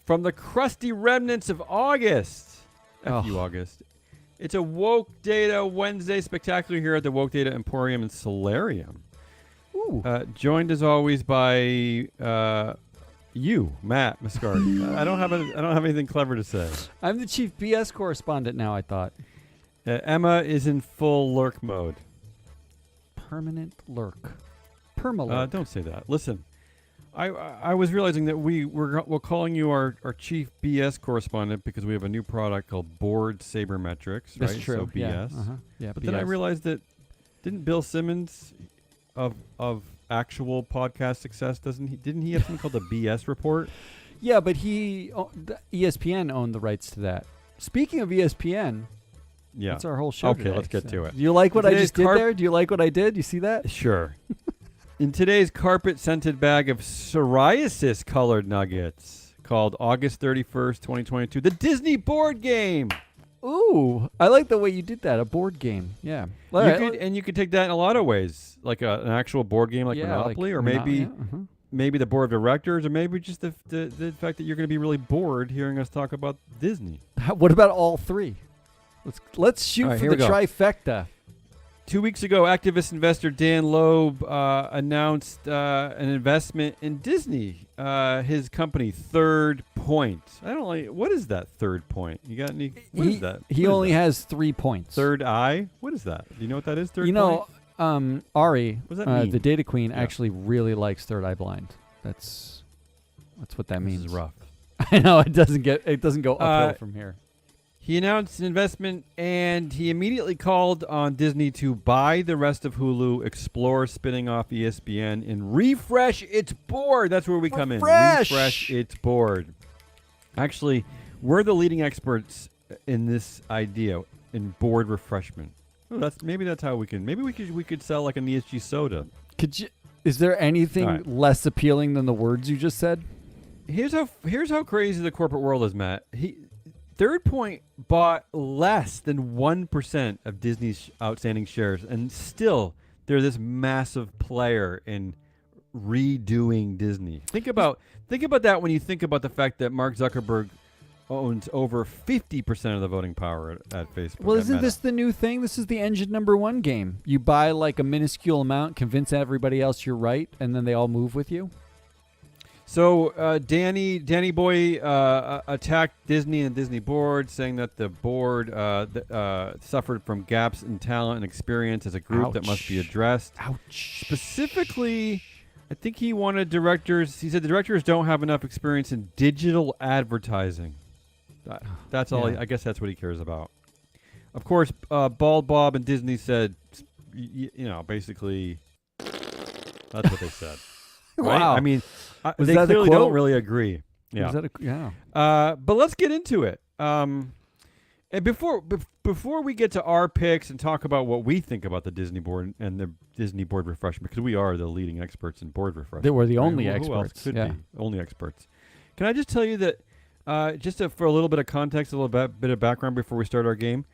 from the crusty remnants of August. F you, August. It's a Woke Data Wednesday spectacular here at the Woke Data Emporium in Solarium. Ooh. Joined as always by you, Matt Mascardi. I don't have anything clever to say. I'm the chief BS correspondent now, I thought. Emma is in full lurk mode. Permanent lurk. Permalurk. Don't say that. Listen, I was realizing that we're calling you our chief BS correspondent because we have a new product called Board Sabermetrics, right? That's true. So BS. Yeah. Yeah. But BS. then I realized that didn't Bill Simmons of actual podcast success didn't he have something called the BS report? Yeah, but ESPN owned the rights to that. Speaking of ESPN, that's our whole show. Okay, today, let's get to it. Do you like what I just did there? Do you like what I did? You see that? Sure. In today's carpet-scented bag of psoriasis-colored nuggets called August 31st, 2022, the Disney board game. Ooh, I like the way you did that. A board game. Yeah. You could take that in a lot of ways, like an actual board game like Monopoly, or maybe the board of directors, or maybe just the fact that you're going to be really bored hearing us talk about Disney. What about all three? Let's shoot for the trifecta. 2 weeks ago, activist investor Dan Loeb announced an investment in Disney, his company, Third Point. I don't like. What is that, Third Point? You got any? What is that? He only has 3 points. Third Eye? What is that? Do you know what that is, Third Point? Ari, what does that mean? the data queen, actually really likes Third Eye Blind. That's what that means. This is rough. I know, it doesn't go uphill from here. He announced an investment, and he immediately called on Disney to buy the rest of Hulu, explore spinning off ESPN, and refresh its board. That's where we come in. Refresh its board. Actually, we're the leading experts in this idea in board refreshment. Oh, maybe that's how we can. Maybe we could sell like an ESG soda. Is there anything less appealing than the words you just said? Here's how crazy the corporate world is, Matt. Third Point bought less than 1% of Disney's outstanding shares, and still they're this massive player in redoing Disney. Think about that when you think about the fact that Mark Zuckerberg owns over 50% of the voting power at Facebook. Well, isn't this the new thing? This is the engine number one game. You buy like a minuscule amount, convince everybody else you're right, and then they all move with you. So Danny Boy attacked Disney and the Disney board, saying that the board suffered from gaps in talent and experience as a group that must be addressed. Ouch. Specifically, I think he wanted directors. He said the directors don't have enough experience in digital advertising. That's all. I guess that's what he cares about. Of course, Bald Bob and Disney said, basically, that's what they said. Right? Wow. I mean, they clearly don't really agree. Yeah. But let's get into it. And before we get to our picks and talk about what we think about the Disney board and the Disney board refreshment, because we are the leading experts in board refreshment. They were the only experts. Who else could be? Only experts. Can I just tell you that, for a little bit of context, a little bit of background before we start our game,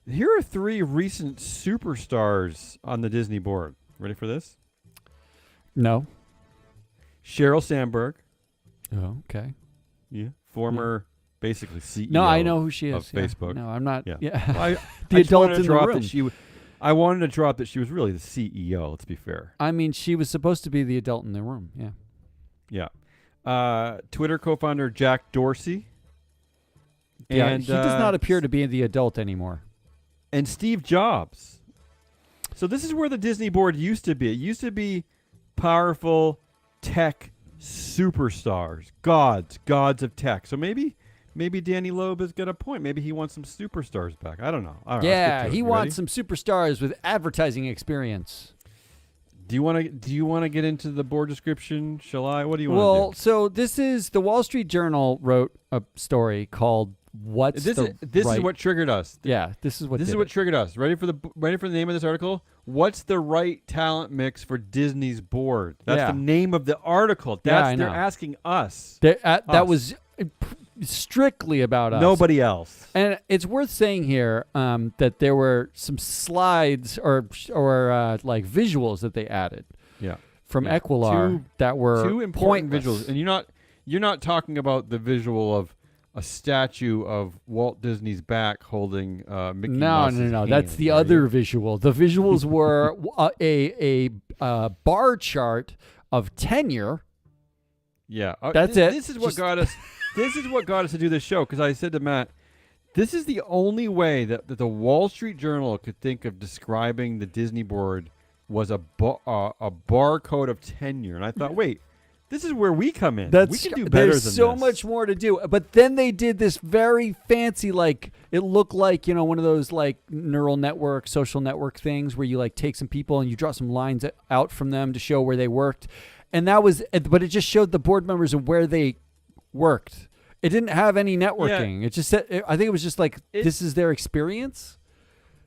here are 3 recent superstars on the Disney board. Ready for this? No. Sheryl Sandberg. Oh, okay. Yeah. Former, basically CEO. No, I know who she is. Of Facebook. No, I'm not. Yeah. Well, the adult in the room. I wanted to drop that she was really the CEO. Let's be fair. I mean, she was supposed to be the adult in the room. Yeah. Yeah. Twitter co-founder Jack Dorsey. Yeah. And he does not appear to be the adult anymore. And Steve Jobs. So this is where the Disney board used to be. It used to be powerful tech superstars, gods of tech. So maybe Danny Loeb has got a point. Maybe he wants some superstars back. I don't know. All right, yeah, he wants some superstars with advertising experience. Do you want to get into the board description? Shall I? What do you want to do? Well, so this is the Wall Street Journal wrote a story called This is what triggered us. Yeah, this is what triggered us. Ready for the name of this article? What's the right talent mix for Disney's board? That's the name of the article. They're asking us. That was strictly about us. Nobody else. And it's worth saying here that there were some slides or like visuals that they added. Yeah. From Equilar that were two important visuals, and You're not talking about the visual of a statue of Walt Disney's back holding Mickey Mouse's No. hand, That's the are other you? visual. The visuals were a bar chart of tenure. Yeah, That's it. This is what got us. This is what got us to do this show, because I said to Matt, this is the only way that the Wall Street Journal could think of describing the Disney board was a barcode of tenure, and I thought, wait, this is where we come in. We can do better there's than so this. much more to do. But then they did this very fancy, like it looked like one of those like neural network, social network things where you like take some people and you draw some lines out from them to show where they worked, and that was. But it just showed the board members and where they worked. It didn't have any networking. It just said. I think it was just like this is their experience.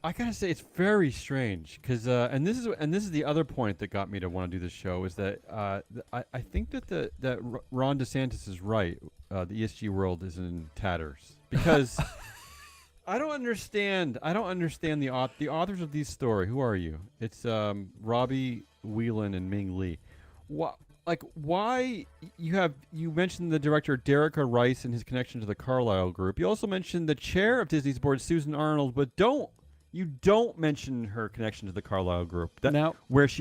I gotta say, it's very strange because, and this is the other point that got me to want to do this show is that I think that Ron DeSantis is right. The ESG world is in tatters because I don't understand the authors of these story. Who are you? It's Robbie Whelan and Ming Lee. Why you mentioned the director Derica Rice and his connection to the Carlyle Group. You also mentioned the chair of Disney's board, Susan Arnold, but you don't mention her connection to the Carlyle Group. Where that was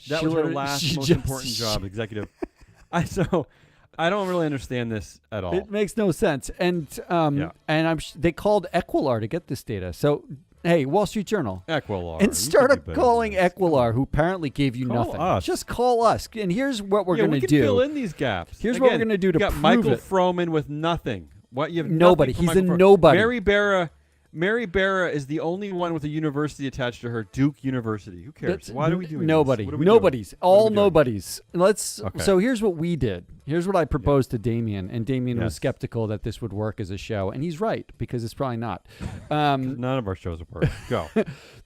her last most important job, executive. So I don't really understand this at all. It makes no sense. And they called Equilar to get this data. So hey, Wall Street Journal. Equilar. Instead calling Equilar, who apparently gave you nothing. Us. Just call us. And here's what we're going to do. Fill in these gaps. Here's what we're going to do to prove Michael it. Froman with nothing. What you have nobody. He's a nobody. Mary Barra is the only one with a university attached to her, Duke University. Who cares? Why are we doing nobody? This? Nobody's. All nobodies. Okay. So here's what we did. Here's what I proposed to Damien, and Damien was Yes. skeptical that this would work as a show, and he's right because it's probably not. None of our shows have worked. Go.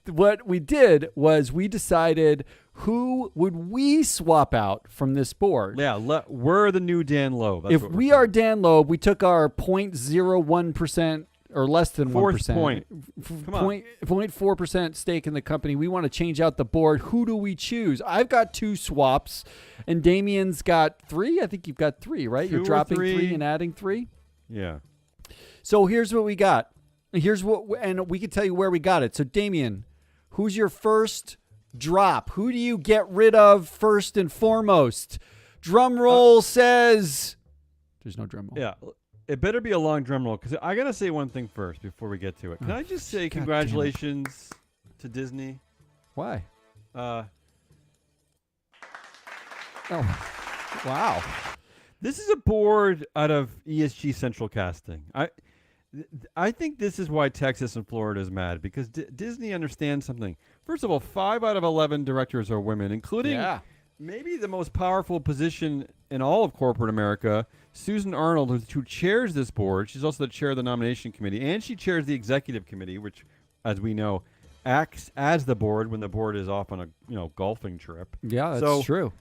What we did was we decided who would we swap out from this board. Yeah, we're the new Dan Loeb. That's if what we are Dan Loeb, we took our 0.01% or less than Fourth 1%. point. Come on. 0.4% stake in the company. We want to change out the board. Who do we choose? I've got 2 swaps, and Damien's got 3. I think you've got 3, right? 2 You're or dropping 3. 3 and adding 3. Yeah. So here's what we got. And we can tell you where we got it. So Damien, who's your first drop? Who do you get rid of first and foremost? Drum roll says. There's no drum roll. Yeah. It better be a long drum roll because I got to say one thing first before we get to it. Can I just say congratulations to Disney? Why? Oh, wow. This is a board out of ESG Central Casting. I think this is why Texas and Florida is mad because Disney understands something. First of all, 5 out of 11 directors are women, including maybe the most powerful position in all of corporate America, Susan Arnold, who chairs this board. She's also the chair of the nomination committee, and she chairs the executive committee, which, as we know, acts as the board when the board is off on a golfing trip. Yeah, that's true.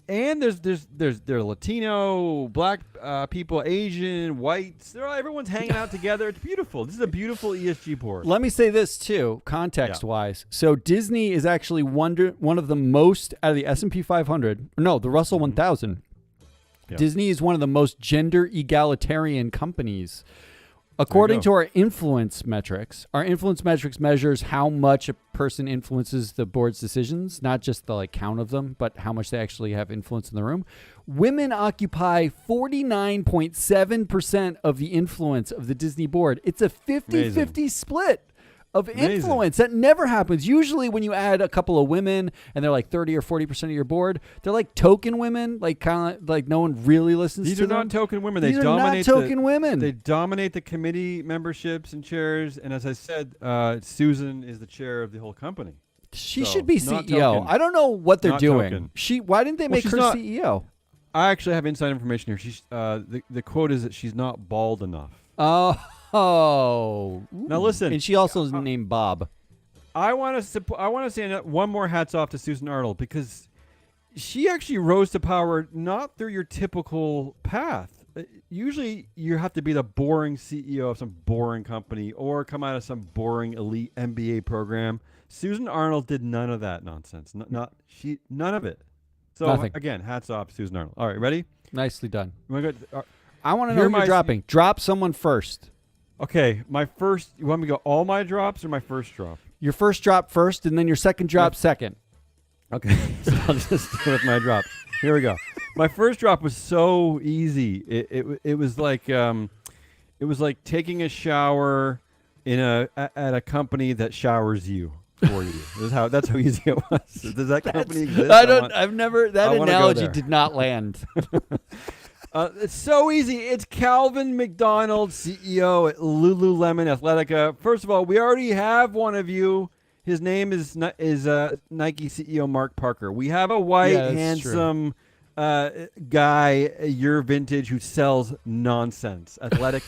And there's Latino, black people, Asian, whites. Everyone's hanging out together. It's beautiful. This is a beautiful ESG board. Let me say this too, context-wise. So Disney is actually one of the most out of the S&P 500. No, the Russell 1000. Yeah. Disney is one of the most gender egalitarian companies. According to our influence metrics measures how much a person influences the board's decisions, not just the count of them, but how much they actually have influence in the room. Women occupy 49.7% of the influence of the Disney board. It's a 50-50 split of influence. That never happens. Usually when you add a couple of women and they're like 30 or 40% of your board, they're like token women, kind of like no one really listens to them. These are not token women. These are not token women. They dominate the committee memberships and chairs. And as I said, Susan is the chair of the whole company. She should be not CEO. token. I don't know what they're Not doing. token. Why didn't they make she's her not- CEO? I actually have inside information here. She's the quote is that she's not bald enough. Oh. Now listen. And she also is named Bob. I want to say one more hats off to Susan Arnold because she actually rose to power not through your typical path. Usually you have to be the boring CEO of some boring company or come out of some boring elite MBA program. Susan Arnold did none of that nonsense. None of it. So Nothing. again, hats off, Susan Arnold. All right, ready? Nicely done. You wanna go- I want to Here know are who you're my- dropping. Drop someone first. Okay, my first. You want me to go all my drops or my first drop? Your first drop first, and then your second drop second. Okay, so I'll just go with my drops. Here we go. My first drop was so easy. It was like taking a shower at a company that showers you for you. That's how easy it was. Does that company exist? I've never. That I wanna go analogy there. did not land. It's so easy. It's Calvin McDonald, CEO at Lululemon Athletica. First of all, we already have one of you. His name is Nike CEO Mark Parker. We have a white, Yeah, that's handsome guy, your vintage, who sells nonsense. Athletic,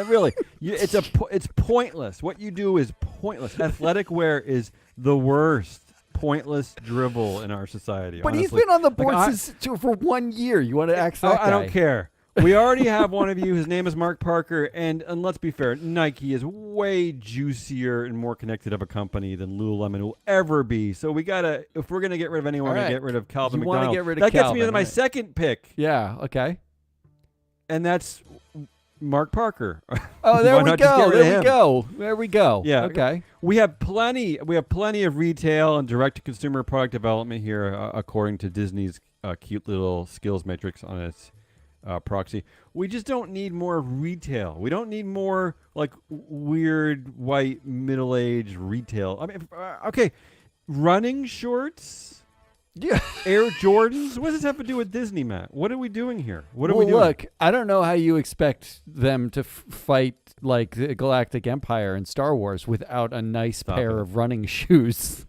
really, it's pointless. What you do is pointless. Athletic wear is the worst. Pointless drivel in our society. But honestly. he's been on the board Like, for 1 year. You want to act that guy? I don't care. We already have one of you. His name is Mark Parker, and let's be fair, Nike is way juicier and more connected of a company than Lululemon will ever be. So we gotta, if we're gonna get rid of anyone, we're gonna get rid of Calvin You wanna McDonald. get rid of that gets Calvin, me to my right. second pick, Yeah. Okay. and that's Mark Parker. Oh, there Why we not just get go. rid of There we him? go. There we go. Yeah. Okay. We have plenty of retail and direct-to-consumer product development here, according to Disney's cute little skills matrix on its proxy. We just don't need more retail. We don't need more like weird white middle-aged retail. I mean, okay, running shorts, Yeah. Air Jordans. What does this have to do with Disney, Matt? What are we doing here? What are Well, we doing? look, I don't know how you expect them to fight like the Galactic Empire in Star Wars without a nice Stop pair it. of running shoes.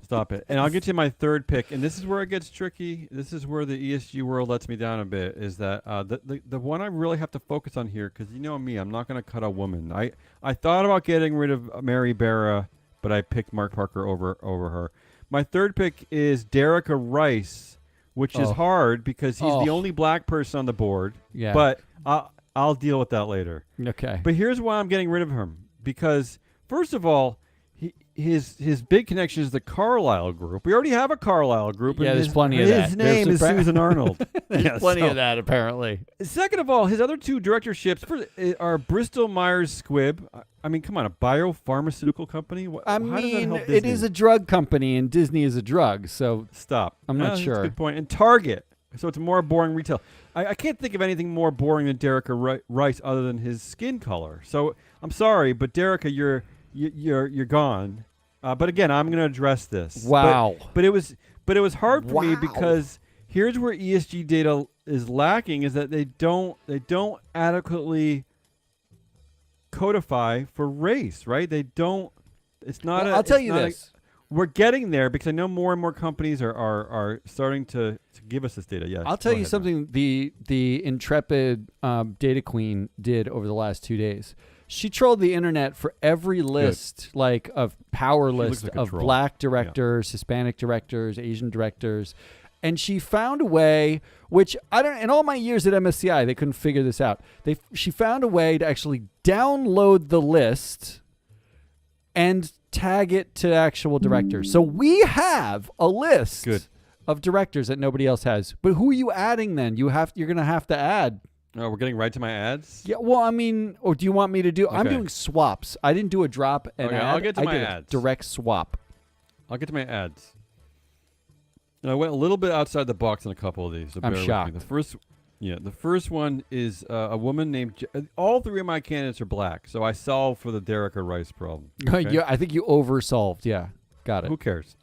Stop it. And I'll get to my third pick, and this is where it gets tricky. This is where the ESG world lets me down a bit, is that the one I really have to focus on here, because you know me, I'm not going to cut a woman. I thought about getting rid of Mary Barra, but I picked Mark Parker over her. My third pick is Derica Rice, which is hard because he's the only black person on the board. Yeah. But I'll deal with that later. Okay. But here's why I'm getting rid of him. Because, first of all, his big connection is the Carlyle Group. We already have a Carlyle Group. Yeah, and there's plenty of that. His name is Susan Arnold. There's plenty of that, apparently. Second of all, his other two directorships are Bristol Myers Squibb. I mean, come on, a biopharmaceutical company? I How does that mean, help it Disney? is a drug company, and Disney is a drug, so Stop. I'm not That's sure. a good point. And Target. So it's more boring retail. I can't think of anything more boring than Derica Rice other than his skin color. So I'm sorry, but Derica, you're gone. But again, I'm going to address this. Wow. But it was hard for me Wow. because here's where ESG data is lacking: is that they don't adequately codify for race, right? They don't. It's not. Well, I'll tell you not this. We're getting there because I know more and more companies are starting to give us this data. Yes. I'll tell you something the intrepid data queen did over the last 2 days. She trolled the internet for every list, like of power list like a of troll. black directors, Hispanic directors, Asian directors. And she found a way, which I don't. In all my years at MSCI, they couldn't figure this out. She found a way to actually download the list and tag it to actual directors. So we have a list of directors that nobody else has. But who are you adding then? You're going to have to add. Oh, we're getting right to my ads. Yeah, well, I mean, or do you want me to do? I'm Okay. doing swaps. I didn't do a drop and Okay, add. I'll get to I my did ads. a direct swap. I'll get to my ads. And I went a little bit outside the box on a couple of these. So I'm bear with shocked. me. The first one is a woman named. All three of my candidates are black, so I solved for the Derica Rice problem. Okay? Yeah, I think you oversolved. Yeah, got it. Who cares?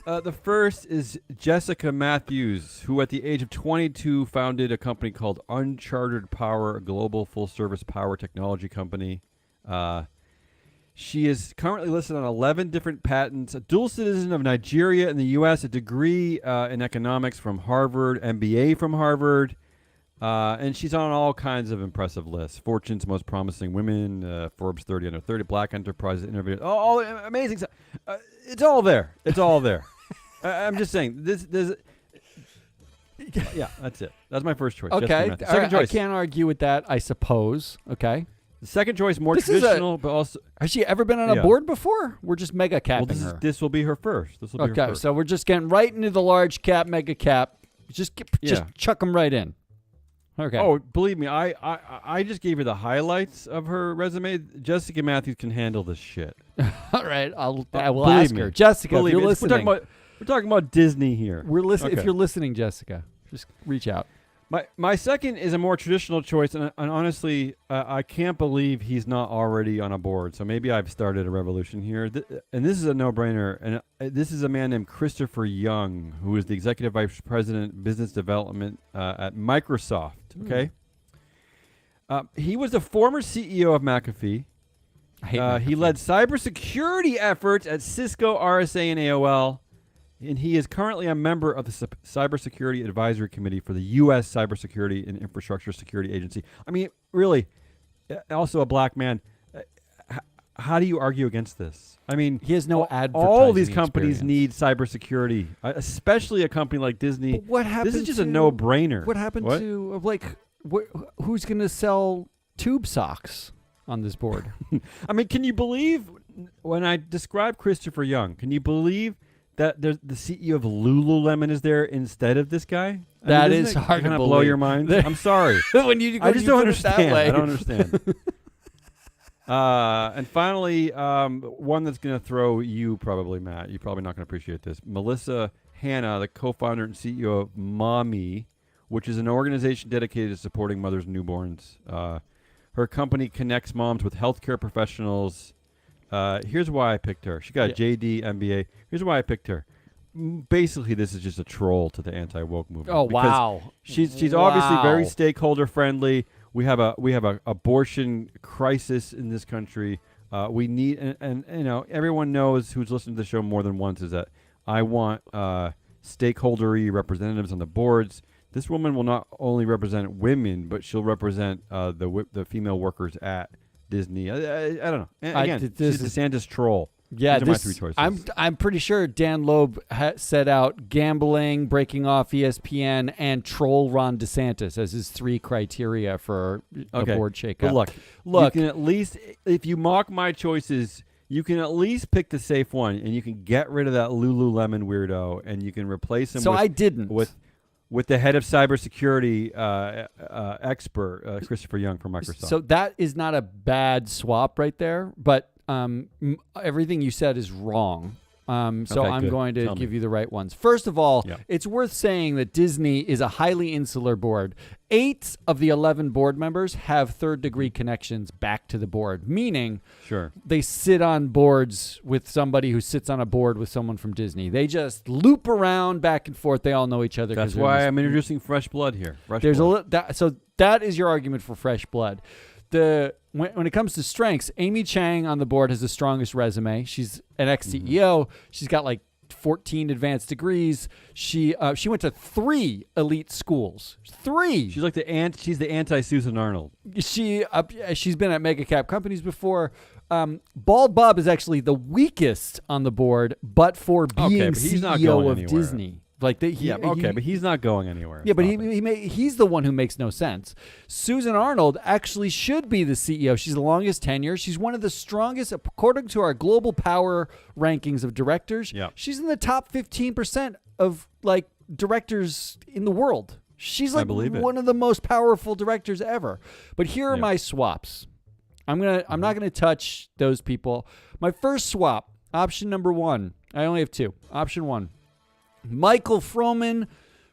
The first is Jessica Matthews, who at the age of 22 founded a company called Uncharted Power, a global full-service power technology company. She is currently listed on 11 different patents, a dual citizen of Nigeria and the U.S., a degree in economics from Harvard, MBA from Harvard, and she's on all kinds of impressive lists. Fortune's Most Promising Women, Forbes 30 Under 30, Black Enterprise Innovators, all amazing stuff. It's all there. It's all there. I'm just saying, yeah, that's it. That's my first choice. Okay, Jessica Matthews. Second choice. I can't argue with that. I suppose. Okay. The second choice, more This is traditional, but also Has she ever been on a board before? We're just mega capping her. This will be her first. This will be her Okay, first. so we're just getting right into the large cap, mega cap. Just chuck them right in. Okay. Oh, believe me, I just gave her the highlights of her resume. Jessica Matthews can handle this shit. All right. I will Believe ask me. her. Jessica, if Believe you're me. listening. We're talking about Disney here. We're listening. Okay. If you're listening, Jessica, just reach out. My second is a more traditional choice, and honestly, I can't believe he's not already on a board. So maybe I've started a revolution here. And this is a no-brainer. And this is a man named Christopher Young, who is the executive vice president, business development at Microsoft. Okay, he was the former CEO of McAfee. I hate McAfee. He led cybersecurity efforts at Cisco, RSA, and AOL. And he is currently a member of the Cybersecurity Advisory Committee for the U.S. Cybersecurity and Infrastructure Security Agency. I mean, really, also a black man. How do you argue against this? I mean, he has no advertising all these companies experience. need cybersecurity, especially a company like Disney. But what happened? This is just a no-brainer. What happened to who's going to sell tube socks on this board? I mean, can you believe when I describe Christopher Young? Can you believe that the CEO of Lululemon is there instead of this guy? That is hard to blow your mind. I'm sorry. I just don't understand. I don't understand. And finally, one that's going to throw you probably, Matt. You're probably not going to appreciate this. Melissa Hanna, the co-founder and CEO of Mommy, which is an organization dedicated to supporting mothers and newborns. Her company connects moms with healthcare professionals. Here's why I picked her. She got a JD MBA. Here's why I picked her. Basically, this is just a troll to the anti-woke movement. Oh, wow. She's obviously very stakeholder friendly. We have a abortion crisis in this country. We need and you know, everyone knows who's listened to the show more than once is that I want stakeholdery representatives on the boards. This woman will not only represent women, but she'll represent the female workers at Disney. I don't know. Again, she's a DeSantis troll. Yeah, these are my three choices. I'm pretty sure Dan Loeb set out gambling, breaking off ESPN, and troll Ron DeSantis as his three criteria for a board shakeup. But look, you can at least, if you mock my choices, you can at least pick the safe one, and you can get rid of that Lululemon weirdo, and you can replace him. So I didn't with the head of cybersecurity expert, Christopher Young from Microsoft. So that is not a bad swap right there, but everything you said is wrong. So I'm going to give you the right ones. First of all, it's worth saying that Disney is a highly insular board. 8 of the 11 board members have third-degree connections back to the board, meaning they sit on boards with somebody who sits on a board with someone from Disney. They just loop around back and forth. They all know each other. That's why I'm introducing fresh blood here. So that is your argument for fresh blood. When it comes to strengths, Amy Chang on the board has the strongest resume. She's an ex-CEO. She's got like 14 advanced degrees. She went to 3 elite schools. 3. She's like she's the anti-Susan Arnold. She's been at mega cap companies before. Bald Bob is actually the weakest on the board, but for being CEO of Disney. But he's not going anywhere. Yeah, but he's the one who makes no sense. Susan Arnold actually should be the CEO. She's the longest tenure. She's one of the strongest, according to our global power rankings of directors. Yeah. She's in the top 15% of like directors in the world. She's like one of the most powerful directors ever. But here are my swaps. I'm not gonna touch those people. My first swap, option number 1. I only have 2. Option 1. Michael Froman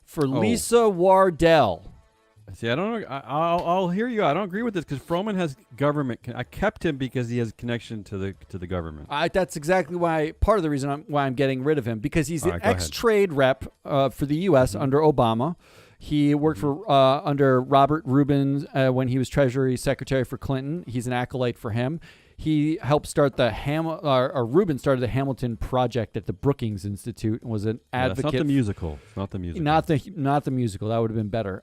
for Lisa Wardell. See, I don't know. I'll hear you. I don't agree with this because Froman has government. I kept him because he has connection to the government. That's exactly why. Part of the reason why I'm getting rid of him because he's an ex-trade rep for the U.S. under Obama. He worked for under Robert Rubin when he was Treasury Secretary for Clinton. He's an acolyte for him. He helped start Rubin started the Hamilton Project at the Brookings Institute and was an advocate. That's not the musical. It's not the musical. Not the musical. That would have been better.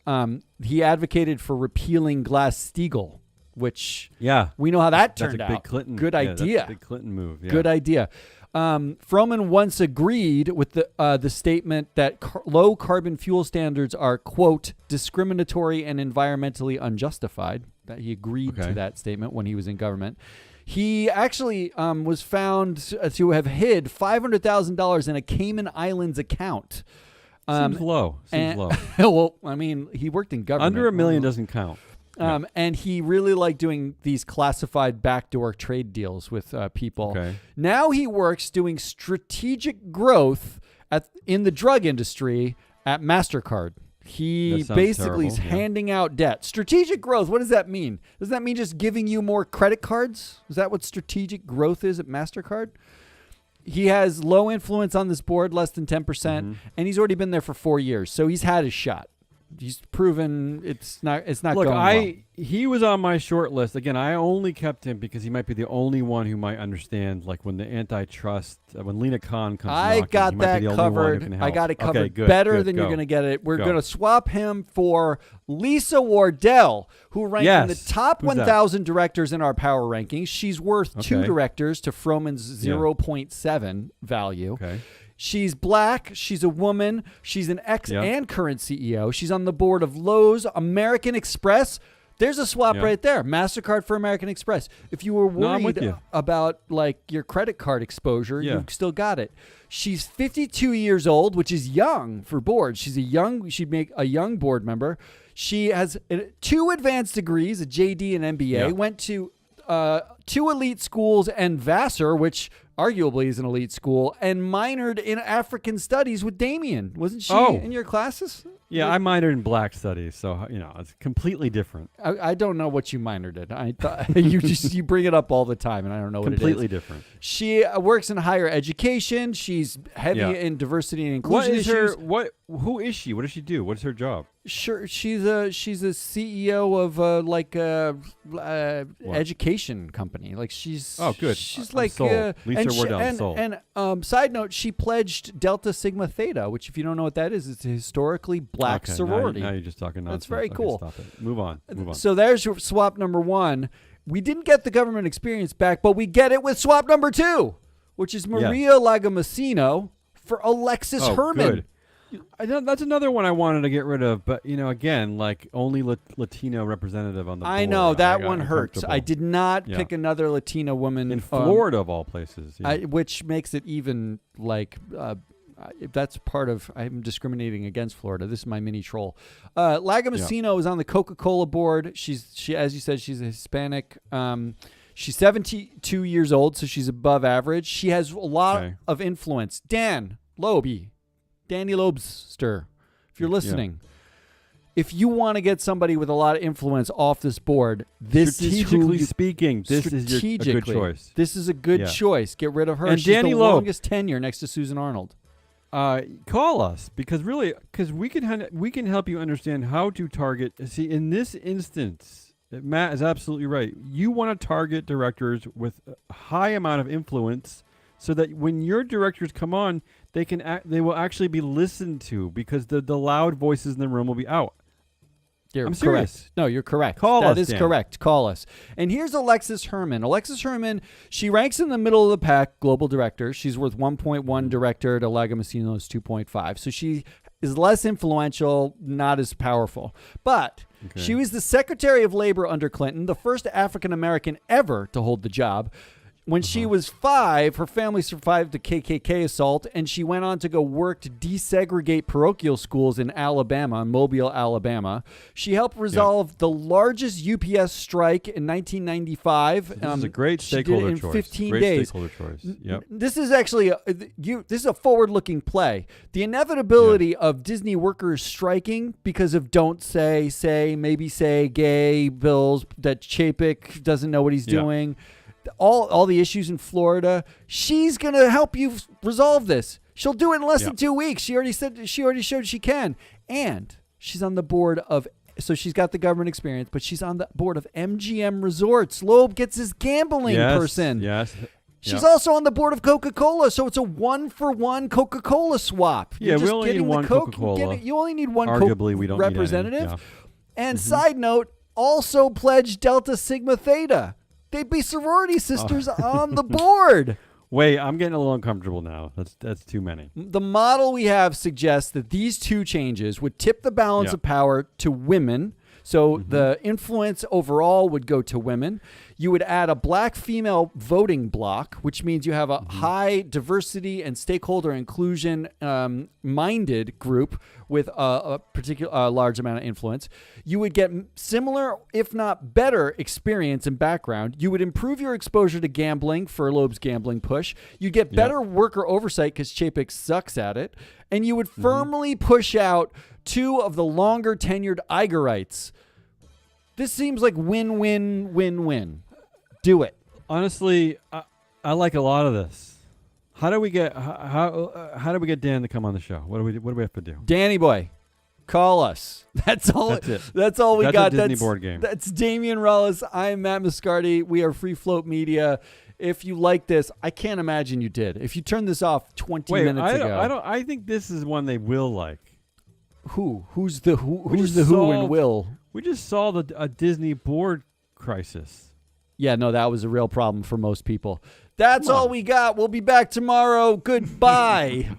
He advocated for repealing Glass-Steagall, which we know how that turned out. Big Clinton. Good idea. That's a big Clinton move. Yeah. Good idea. Froman once agreed with the statement that low carbon fuel standards are, quote, discriminatory and environmentally unjustified. that he agreed to that statement when he was in government. He actually was found to have hid $500,000 in a Cayman Islands account. Seems low. Well, I mean, he worked in government. Under $1 million doesn't count. And he really liked doing these classified backdoor trade deals with people. Okay. Now he works doing strategic growth in the drug industry at MasterCard. He basically is handing out debt. Strategic growth, what does that mean? Does that mean just giving you more credit cards? Is that what strategic growth is at MasterCard? He has low influence on this board, less than 10%, and he's already been there for 4 years. So he's had his shot. He's proven it's not going well. He was on my short list. Again, I only kept him because he might be the only one who might understand, like when the antitrust, when Lena Khan comes knocking, got that covered. I got it covered better than you're going to get it. We're going to swap him for Lisa Wardell, who ranked in the top 1,000 directors in our power rankings. She's worth 2 directors to Froman's 0.7 value. Okay. She's black. She's a woman. She's an ex and current CEO. She's on the board of Lowe's, American Express. There's a swap right there. MasterCard for American Express. If you were worried about like your credit card exposure, you've still got it. She's 52 years old, which is young for board. She'd make a young board member. She has 2 advanced degrees, a JD and MBA. Went to 2 elite schools and Vassar, which arguably is an elite school, and minored in African studies with Damien. Wasn't she in your classes? Yeah, I minored in black studies, so it's completely different. I don't know what you minored in. I thought you bring it up all the time, and I don't know what it is. Completely different. She works in higher education. She's heavy in diversity and inclusion issues. Who is she? What does she do? What is her job? Sure, she's a CEO of education company. Like she's good. She's like sold. Lisa Wardell sold. And side note, she pledged Delta Sigma Theta, which if you don't know what that is, it's a historically black sorority. Now you're just talking nonsense. That's very cool. Stop it. Move on. So there's your swap number 1. We didn't get the government experience back, but we get it with swap number 2, which is Maria Lagamisino for Alexis Herman. Good. That's another one I wanted to get rid of, but again, like only Latino representative on the board. I know that one hurts. I did not pick another Latina woman in Florida of all places, which makes it even like that's part of I'm discriminating against Florida. This is my mini troll. Lagamisino is on the Coca-Cola board. She as you said, she's a Hispanic. She's 72 years old, so she's above average. She has a lot of influence. Danny Loebster, if you're listening, if you want to get somebody with a lot of influence off this board, this is strategically speaking, this is a good choice. This is a good choice. Get rid of her. And she's Danny the Loeb. longest tenure next to Susan Arnold. Call us because we can help you understand how to target. See, in this instance, Matt is absolutely right. You want to target directors with a high amount of influence, so that when your directors come on, they will actually be listened to because the loud voices in the room will be out. I'm serious. Correct. No, you're correct. That is correct. Call us. And here's Alexis Herman. Alexis Herman, she ranks in the middle of the pack, global director. She's worth 1.1 director to Lagamisino's 2.5. So she is less influential, not as powerful. But she was the Secretary of Labor under Clinton, the first African American ever to hold the job. When she was 5, her family survived a KKK assault, and she went on to go work to desegregate parochial schools in Alabama, Mobile, Alabama. She helped resolve the largest UPS strike in 1995. This is a great stakeholder choice. In 15 great days. Stakeholder choice. Yep. This is actually this is a forward-looking play. The inevitability of Disney workers striking because of don't say, maybe say gay bills that Chapek doesn't know what he's doing. All the issues in Florida. She's going to help you resolve this. She'll do it in less than 2 weeks. She already showed she can. And she's on the board of, so she's got the government experience, but she's on the board of MGM Resorts. Loeb gets his gambling person. Yes. She's also on the board of Coca-Cola, so it's a 1-for-1 Coca-Cola swap. Yeah, we only need one Coca-Cola. You only need one Arguably, we don't representative. Need any. And side note, also pledged Delta Sigma Theta. They'd be sorority sisters on the board. Wait, I'm getting a little uncomfortable now. That's too many. The model we have suggests that these 2 changes would tip the balance of power to women. So the influence overall would go to women. You would add a black female voting block, which means you have a high diversity and stakeholder inclusion minded group with a particular large amount of influence. You would get similar, if not better, experience and background. You would improve your exposure to gambling for Loeb's gambling push. You get better worker oversight because Chapek sucks at it. And you would firmly push out 2 of the longer tenured Igerites. This seems like win-win-win-win. Do it. Honestly, I like a lot of this. How do we get how do we get Dan to come on the show? What do we have to do? Danny boy, call us. That's all. That's it. That's all we That's got. a Disney board game. That's Damian Rollis. I'm Matt Moscardi. We are Free Float Media. If you like this, I can't imagine you did. If you turned this off 20 minutes ago, I think this is one they will like. Who's the who and will? We just solved a Disney board crisis. Yeah, no, that was a real problem for most people. That's all we got. We'll be back tomorrow. Goodbye.